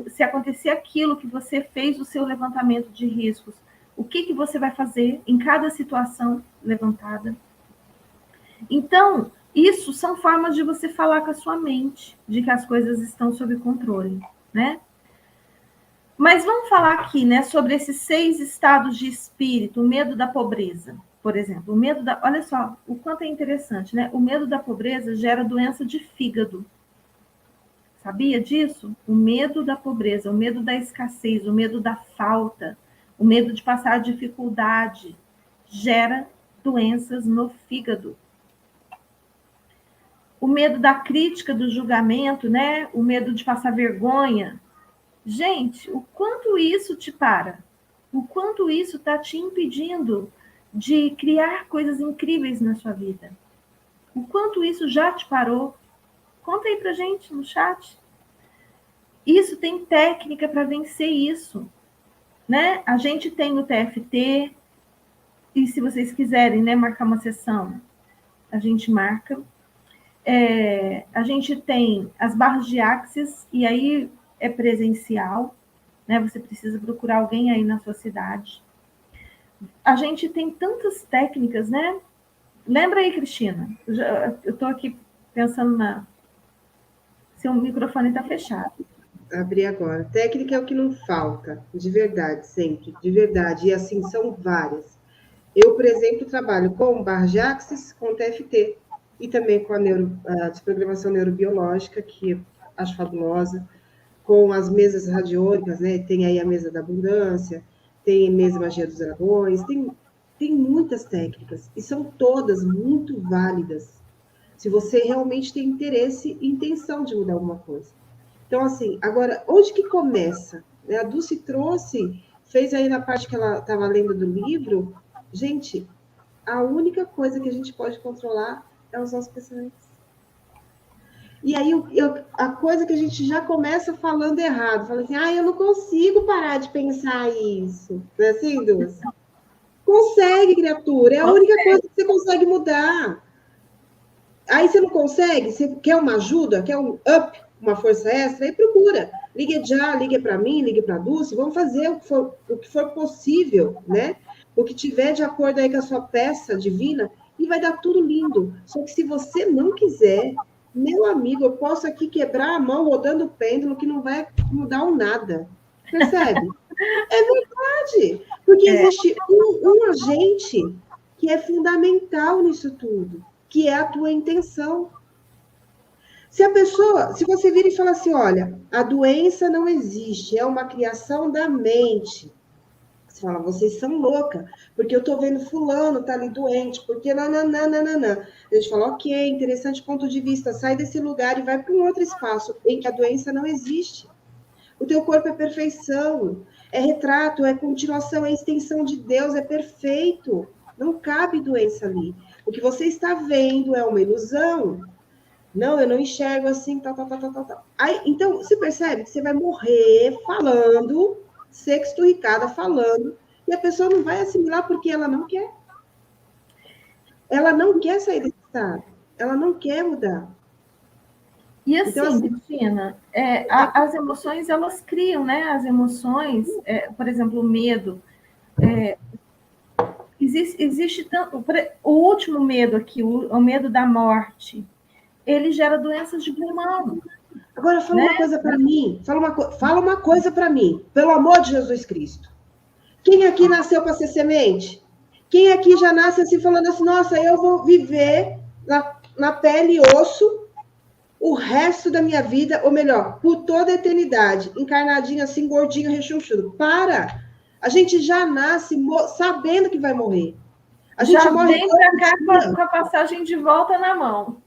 Se acontecer aquilo que você fez o seu levantamento de riscos, o que você vai fazer em cada situação levantada? Então, isso são formas de você falar com a sua mente, de que as coisas estão sob controle, né? Mas vamos falar aqui, né, sobre esses 6 estados de espírito, o medo da pobreza, por exemplo. Olha só, o quanto é interessante, né? O medo da pobreza gera doença de fígado. Sabia disso? O medo da pobreza, o medo da escassez, o medo da falta, o medo de passar dificuldade, gera doenças no fígado. O medo da crítica, do julgamento, né? O medo de passar vergonha. Gente, o quanto isso te para? O quanto isso está te impedindo de criar coisas incríveis na sua vida? O quanto isso já te parou? Conta aí pra gente no chat. Isso tem técnica para vencer isso, né? A gente tem o TFT, e se vocês quiserem, né, marcar uma sessão, a gente marca. A gente tem as barras de Axis, e aí é presencial, né? Você precisa procurar alguém aí na sua cidade. A gente tem tantas técnicas, né? Lembra aí, Cristina? Eu estou aqui pensando seu microfone está fechado. Abri agora. Técnica é o que não falta, de verdade, sempre, de verdade. E assim, são várias. Eu, por exemplo, trabalho com barra de Axis, com TFT, e também com a desprogramação neurobiológica, que eu acho fabulosa, com as mesas radiônicas, né? Tem aí a mesa da abundância, tem a mesa magia dos dragões, tem muitas técnicas, e são todas muito válidas, se você realmente tem interesse e intenção de mudar alguma coisa. Então, assim, agora, onde que começa? A Dulce trouxe fez aí na parte que ela estava lendo do livro, gente, a única coisa que a gente pode controlar é os nossos pensamentos. E aí a coisa que a gente já começa falando errado, fala assim, eu não consigo parar de pensar isso. Não é assim, Dulce? Consegue, criatura, é a única coisa que você consegue mudar. Aí você não consegue, você quer uma ajuda, quer um up, uma força extra, aí procura. Ligue já, ligue para mim, ligue para a Dulce, vamos fazer o que for possível, né? O que tiver de acordo aí com a sua peça divina, e vai dar tudo lindo. Só que se você não quiser, meu amigo, eu posso aqui quebrar a mão rodando o pêndulo que não vai mudar um nada. Percebe? É verdade. Porque existe um agente que é fundamental nisso tudo, que é a tua intenção. Se você vira e fala assim, olha, a doença não existe, é uma criação da mente. Você fala, vocês são loucas, porque eu tô vendo fulano tá ali doente, porque nananana. A gente fala, ok, interessante ponto de vista, sai desse lugar e vai para um outro espaço em que a doença não existe. O teu corpo é perfeição, é retrato, é continuação, é extensão de Deus, é perfeito. Não cabe doença ali. O que você está vendo é uma ilusão. Não, eu não enxergo assim, tal, tal, tal, tal, tal. Aí, então, você percebe que você vai morrer falando, sexturricada falando, e a pessoa não vai assimilar porque ela não quer. Ela não quer sair desse estado. Ela não quer mudar. E assim, Cristina, as emoções, elas criam, né? As emoções, por exemplo, o medo. Existe tanto... O último medo aqui, o medo da morte, ele gera doenças de pulmão. Agora, fala uma coisa para mim. Fala uma coisa para mim. Pelo amor de Jesus Cristo. Quem aqui nasceu para ser semente? Quem aqui já nasce assim, falando assim, nossa, eu vou viver na pele e osso o resto da minha vida, ou melhor, por toda a eternidade, encarnadinho assim, gordinho, rechonchudo. Para! A gente já nasce sabendo que vai morrer. A gente já morre vem para cá com a passagem de volta na mão.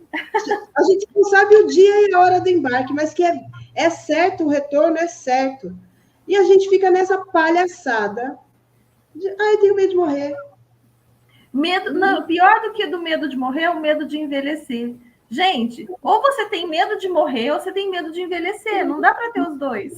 A gente não sabe o dia e a hora do embarque, mas que é certo, o retorno é certo. E a gente fica nessa palhaçada de, eu tenho medo de morrer. Medo, não, pior do que do medo de morrer é o medo de envelhecer. Gente, ou você tem medo de morrer ou você tem medo de envelhecer. Não dá para ter os dois.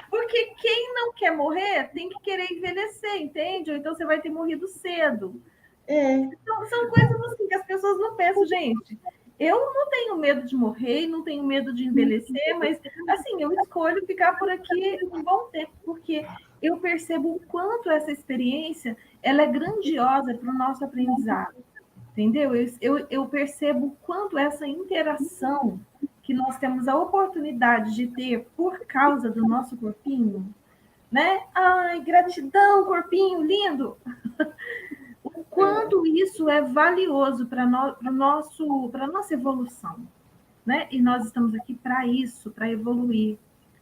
Porque quem não quer morrer tem que querer envelhecer, entende? Ou então você vai ter morrido cedo. Então, são coisas assim que as pessoas não pensam, gente. Eu não tenho medo de morrer, não tenho medo de envelhecer, mas assim, eu escolho ficar por aqui um bom tempo, porque eu percebo o quanto essa experiência ela é grandiosa para o nosso aprendizado, entendeu? Eu percebo o quanto essa interação que nós temos a oportunidade de ter por causa do nosso corpinho, né? Ai, gratidão, corpinho lindo! O quanto isso é valioso para a nossa evolução, né? E nós estamos aqui para isso, para evoluir,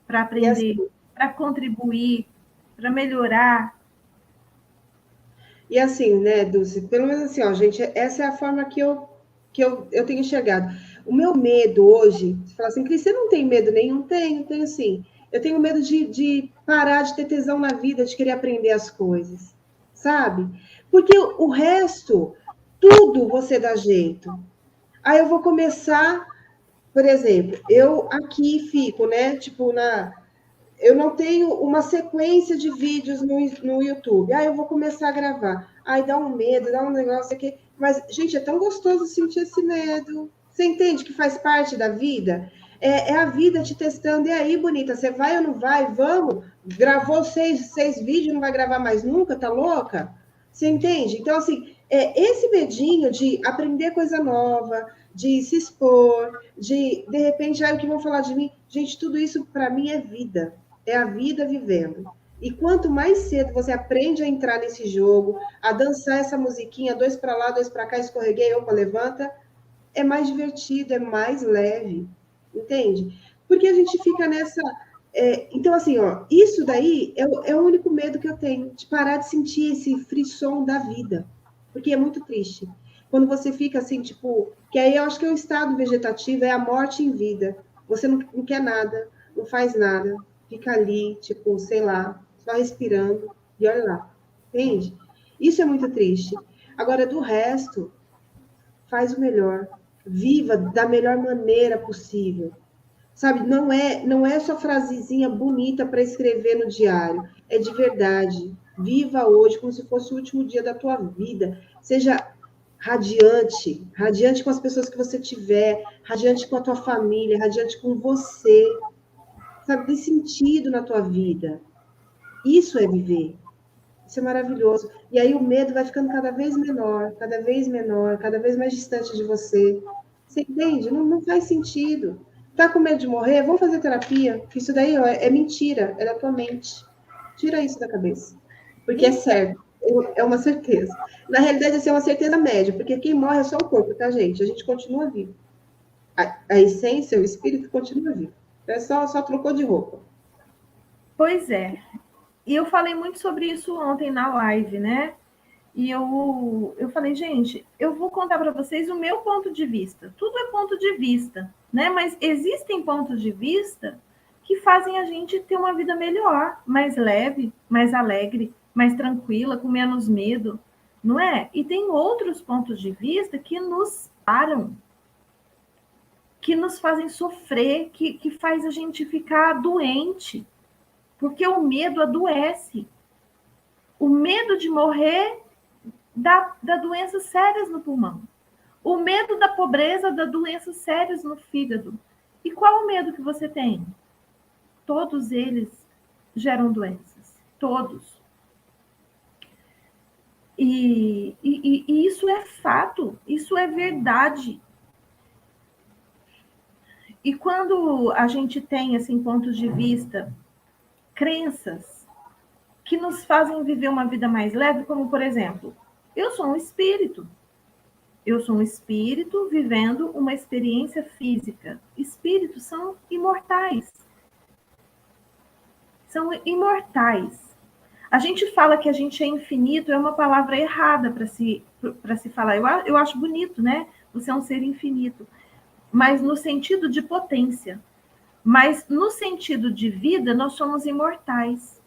para aprender, assim, para contribuir, para melhorar. E assim, né, Dulce, pelo menos assim, ó, gente, essa é a forma que eu tenho enxergado. O meu medo hoje, você fala assim, Cris, você não tem medo nenhum? Tenho sim. Eu tenho medo de parar de ter tesão na vida, de querer aprender as coisas, sabe? Porque o resto, tudo você dá jeito. Aí eu vou começar, por exemplo, eu aqui fico, né, tipo, eu não tenho uma sequência de vídeos no YouTube. Eu vou começar a gravar. Dá um medo, dá um negócio aqui. Mas, gente, é tão gostoso sentir esse medo. Você entende que faz parte da vida? É a vida te testando. E aí, bonita, você vai ou não vai? Vamos? Gravou seis vídeos, não vai gravar mais nunca? Tá louca? Você entende? Então, assim, esse medinho de aprender coisa nova, de se expor, de repente, o que vão falar de mim? Gente, tudo isso para mim é vida. É a vida vivendo. E quanto mais cedo você aprende a entrar nesse jogo, a dançar essa musiquinha, dois para lá, dois para cá, escorreguei, opa, levanta, é mais divertido, é mais leve, entende? Porque a gente fica nessa... então, assim, ó, isso daí é o único medo que eu tenho, de parar de sentir esse frisson da vida, porque é muito triste. Quando você fica assim, tipo... Que aí eu acho que é o estado vegetativo, é a morte em vida. Você não quer nada, não faz nada, fica ali, tipo, sei lá, só respirando, e olha lá, entende? Isso é muito triste. Agora, do resto, faz o melhor, viva da melhor maneira possível. Sabe, não é só frasezinha bonita para escrever no diário, é de verdade. Viva hoje como se fosse o último dia da tua vida. Seja radiante, radiante com as pessoas que você tiver, radiante com a tua família, radiante com você. Sabe, dê sentido na tua vida. Isso é viver. Isso é maravilhoso. E aí o medo vai ficando cada vez menor, cada vez menor, cada vez mais distante de você. Você entende? Não faz sentido. Tá com medo de morrer? Vamos fazer terapia. Que isso daí ó, é mentira, é da tua mente. Tira isso da cabeça. Porque é certo, é uma certeza. Na realidade, isso é uma certeza média, porque quem morre é só o corpo, tá, gente? A gente continua vivo. A essência, o espírito continua vivo. É só trocou de roupa. Pois é. E eu falei muito sobre isso ontem na live, né? E eu falei, gente, eu vou contar para vocês o meu ponto de vista. Tudo é ponto de vista, né? Mas existem pontos de vista que fazem a gente ter uma vida melhor, mais leve, mais alegre, mais tranquila, com menos medo, não é? E tem outros pontos de vista que nos param, que nos fazem sofrer, que faz a gente ficar doente, porque o medo adoece. O medo de morrer dá doenças sérias no pulmão. O medo da pobreza dá doenças sérias no fígado. E qual o medo que você tem? Todos eles geram doenças. Todos. E isso é fato, isso é verdade. E quando a gente tem assim, pontos de vista, crenças que nos fazem viver uma vida mais leve, como por exemplo, eu sou um espírito. Eu sou um espírito vivendo uma experiência física. Espíritos são imortais. São imortais. A gente fala que a gente é infinito, é uma palavra errada para se falar. Eu acho bonito, né? Você é um ser infinito. Mas no sentido de potência. Mas no sentido de vida, nós somos imortais.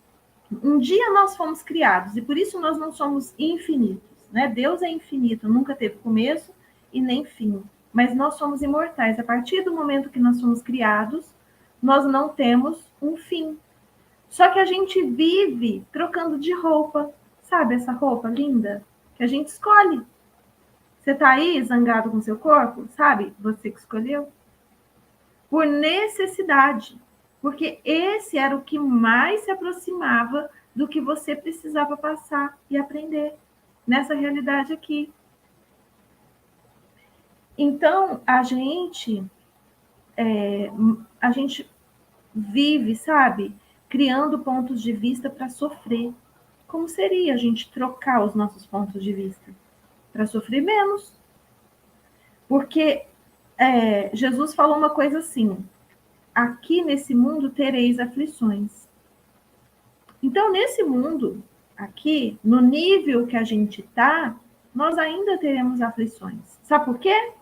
Um dia nós fomos criados, e por isso nós não somos infinitos. Né? Deus é infinito, nunca teve começo e nem fim. Mas nós somos imortais. A partir do momento que nós somos criados, nós não temos um fim. Só que a gente vive trocando de roupa. Sabe essa roupa linda? Que a gente escolhe. Você tá aí zangado com seu corpo? Sabe? Você que escolheu. Por necessidade. Porque esse era o que mais se aproximava do que você precisava passar e aprender nessa realidade aqui. Então, a gente vive, sabe, criando pontos de vista para sofrer. Como seria a gente trocar os nossos pontos de vista? Para sofrer menos. Porque Jesus falou uma coisa assim, aqui nesse mundo tereis aflições. Então, nesse mundo, aqui, no nível que a gente está, nós ainda teremos aflições. Sabe por quê?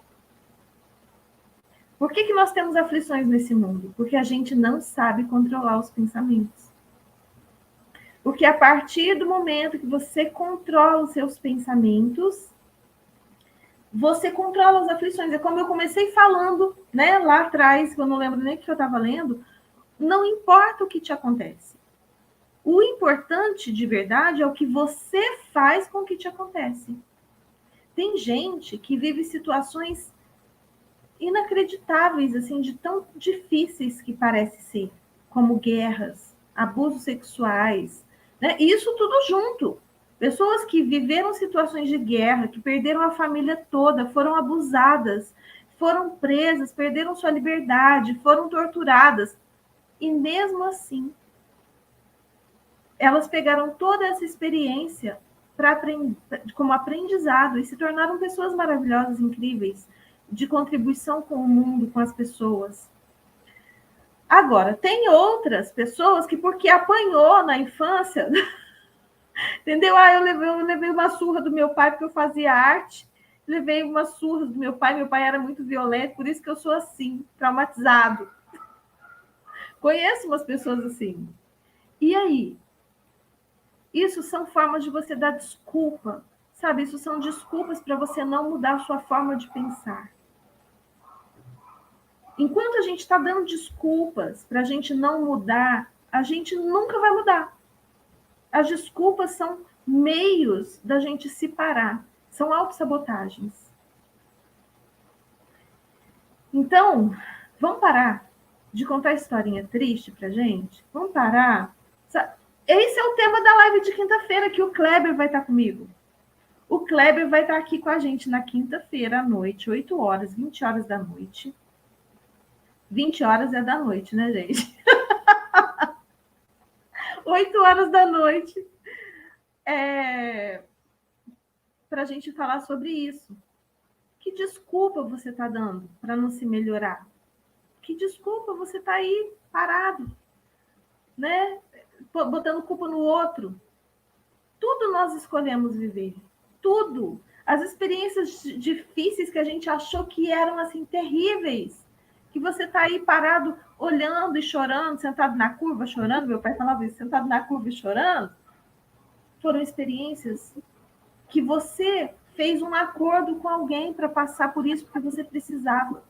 Por que nós temos aflições nesse mundo? Porque a gente não sabe controlar os pensamentos. Porque a partir do momento que você controla os seus pensamentos, você controla as aflições. É como eu comecei falando, né, lá atrás, que eu não lembro nem o que eu estava lendo, não importa o que te acontece. O importante, de verdade, é o que você faz com o que te acontece. Tem gente que vive situações inacreditáveis, assim, de tão difíceis que parece ser, como guerras, abusos sexuais, né? Isso tudo junto. Pessoas que viveram situações de guerra, que perderam a família toda, foram abusadas, foram presas, perderam sua liberdade, foram torturadas. E mesmo assim, elas pegaram toda essa experiência como aprendizado e se tornaram pessoas maravilhosas, incríveis, de contribuição com o mundo, com as pessoas. Agora, tem outras pessoas que, porque apanhou na infância, entendeu? Eu levei uma surra do meu pai porque eu fazia arte, levei uma surra do meu pai era muito violento, por isso que eu sou assim, traumatizado. Conheço umas pessoas assim. E aí? Isso são formas de você dar desculpa, sabe? Isso são desculpas para você não mudar a sua forma de pensar. Enquanto a gente está dando desculpas para a gente não mudar, a gente nunca vai mudar. As desculpas são meios da gente se parar, são autossabotagens. Então, vamos parar de contar historinha triste pra gente? Vamos parar? Esse é o tema da live de quinta-feira, que o Kleber vai estar comigo. O Kleber vai estar aqui com a gente na quinta-feira à noite, 8 horas, 20 horas da noite. 20 horas é da noite, né, gente? 8 horas da noite. Para a gente falar sobre isso. Que desculpa você está dando para não se melhorar? Que desculpa você está aí parado, né? Botando culpa no outro. Tudo nós escolhemos viver. Tudo. As experiências difíceis que a gente achou que eram assim terríveis, que você está aí parado, olhando e chorando, sentado na curva chorando, meu pai falava isso, sentado na curva e chorando, foram experiências que você fez um acordo com alguém para passar por isso, porque você precisava.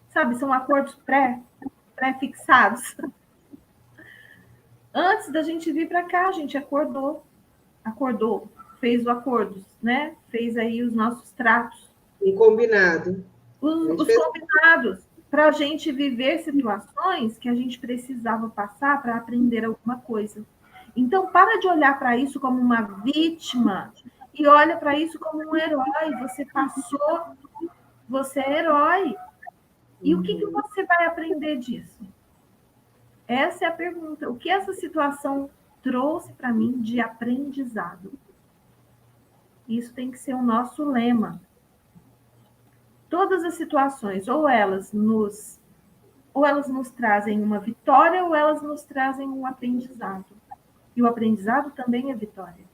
Sabe, são acordos pré-fixados. Antes da gente vir para cá, a gente acordou, fez os acordos, né? Fez aí os nossos tratos. Um combinado. Os combinados, para a gente viver situações que a gente precisava passar para aprender alguma coisa. Então, para de olhar para isso como uma vítima e olha para isso como um herói. Você passou, você é herói. E o que você vai aprender disso? Essa é a pergunta. O que essa situação trouxe para mim de aprendizado? Isso tem que ser o nosso lema. Todas as situações, ou elas nos trazem uma vitória, ou elas nos trazem um aprendizado. E o aprendizado também é vitória.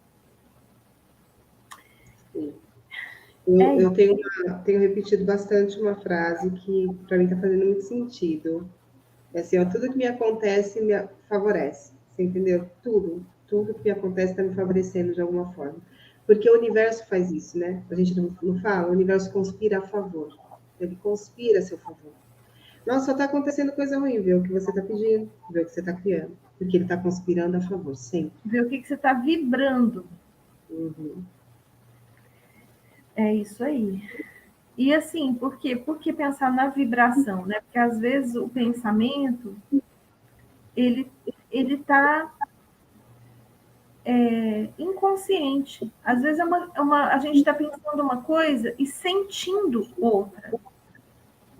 Sim. Eu tenho repetido bastante uma frase que, para mim, está fazendo muito sentido. É assim, ó, tudo que me acontece me favorece. Você entendeu? Tudo que me acontece está me favorecendo de alguma forma. Porque o universo faz isso, né? A gente não fala, o universo conspira a favor. Ele conspira a seu favor. Nossa, só está acontecendo coisa ruim, ver o que você está pedindo, ver o que você está criando. Porque ele está conspirando a favor, sempre. Ver o que você está vibrando. Uhum. É isso aí. E assim, por quê? Por que pensar na vibração, né? Porque às vezes o pensamento, ele está inconsciente. Às vezes a gente está pensando uma coisa e sentindo outra.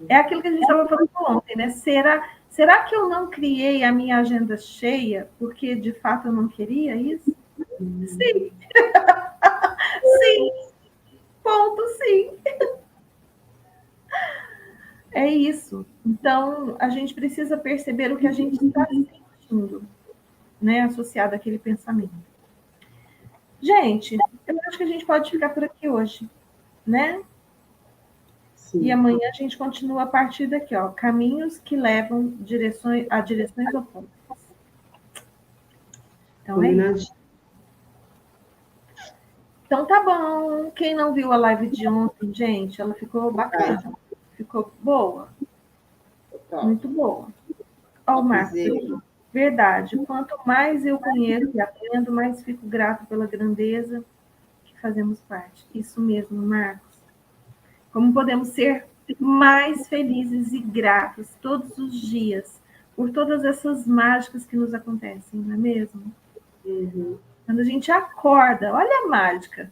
É aquilo que a gente estava falando ontem, né? Será que eu não criei a minha agenda cheia porque de fato eu não queria isso? Sim. Sim. Ponto, sim. É isso. Então, a gente precisa perceber o que a gente está sentindo, né? Associado àquele pensamento. Gente, eu acho que a gente pode ficar por aqui hoje, né? Sim. E amanhã a gente continua a partir daqui, ó. Caminhos que levam a direções opostas. Então é isso. Então tá bom. Quem não viu a live de ontem, gente, ela ficou bacana. Ficou boa. Muito boa. Ó, o Marcos aqui. Verdade. Quanto mais eu conheço e aprendo, mais fico grato pela grandeza que fazemos parte. Isso mesmo, Marcos. Como podemos ser mais felizes e gratos todos os dias por todas essas mágicas que nos acontecem, não é mesmo? Uhum. Quando a gente acorda, olha a mágica,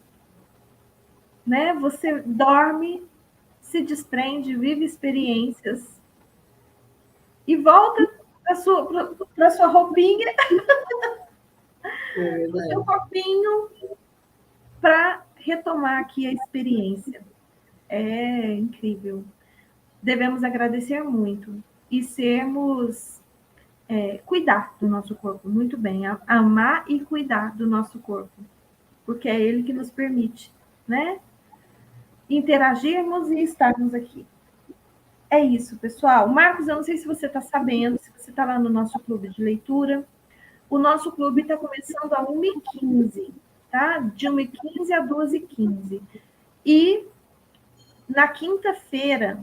né? Você dorme, se desprende, vive experiências e volta para sua roupinha, o seu corpinho, para retomar aqui a experiência. É incrível. Devemos agradecer muito e cuidar do nosso corpo, muito bem, amar e cuidar do nosso corpo, porque é ele que nos permite, né, interagirmos e estarmos aqui. É isso, pessoal. Marcos, eu não sei se você está sabendo, se você está lá no nosso clube de leitura, O nosso clube está começando a 1h15, tá? De 1h15 a 2h15. E na quinta-feira,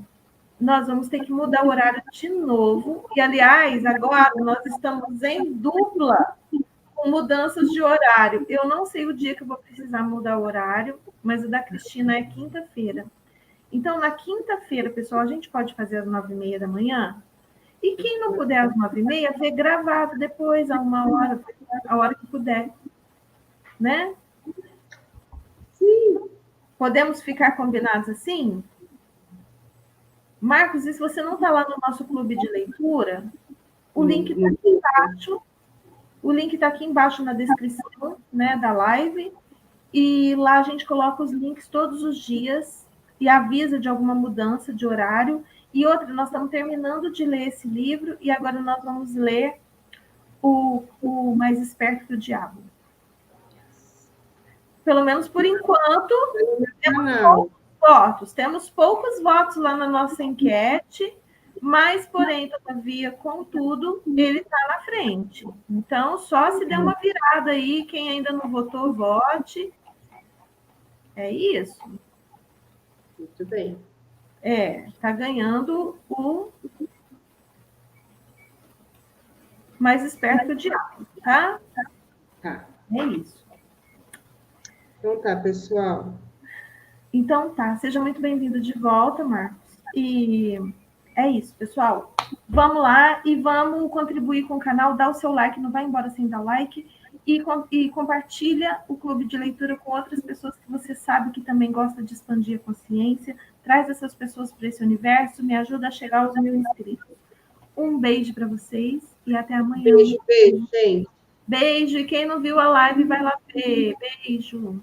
nós vamos ter que mudar o horário de novo. E, aliás, agora nós estamos em dupla com mudanças de horário. Eu não sei o dia que eu vou precisar mudar o horário, mas o da Cristina é quinta-feira. Então, na quinta-feira, pessoal, a gente pode fazer às 9h30 da manhã. E quem não puder às 9h30, vê gravado depois, a 1 hora, a hora que puder. Né? Sim. Podemos ficar combinados assim? Marcos, e se você não está lá no nosso clube de leitura, o link está aqui embaixo. O link está aqui embaixo na descrição, né, da live. E lá a gente coloca os links todos os dias e avisa de alguma mudança de horário. E outra, nós estamos terminando de ler esse livro e agora nós vamos ler o Mais Esperto que o Diabo. Pelo menos por enquanto, temos poucos votos lá na nossa enquete, mas, porém, todavia, contudo, ele está na frente. Então, só se der uma virada aí, quem ainda não votou, vote. É isso. Muito bem. Está ganhando o Mais Esperto que o Diabo, tá? Tá. É isso. Então tá, pessoal. Então tá, seja muito bem-vindo de volta, Marcos. E é isso, pessoal. Vamos lá e vamos contribuir com o canal, dá o seu like, não vai embora sem dar like, e compartilha o clube de leitura com outras pessoas que você sabe que também gosta de expandir a consciência. Traz essas pessoas para esse universo, me ajuda a chegar aos 1000 inscritos. Um beijo para vocês e até amanhã. Beijo, gente. Beijo, e quem não viu a live, vai lá ver. Beijo.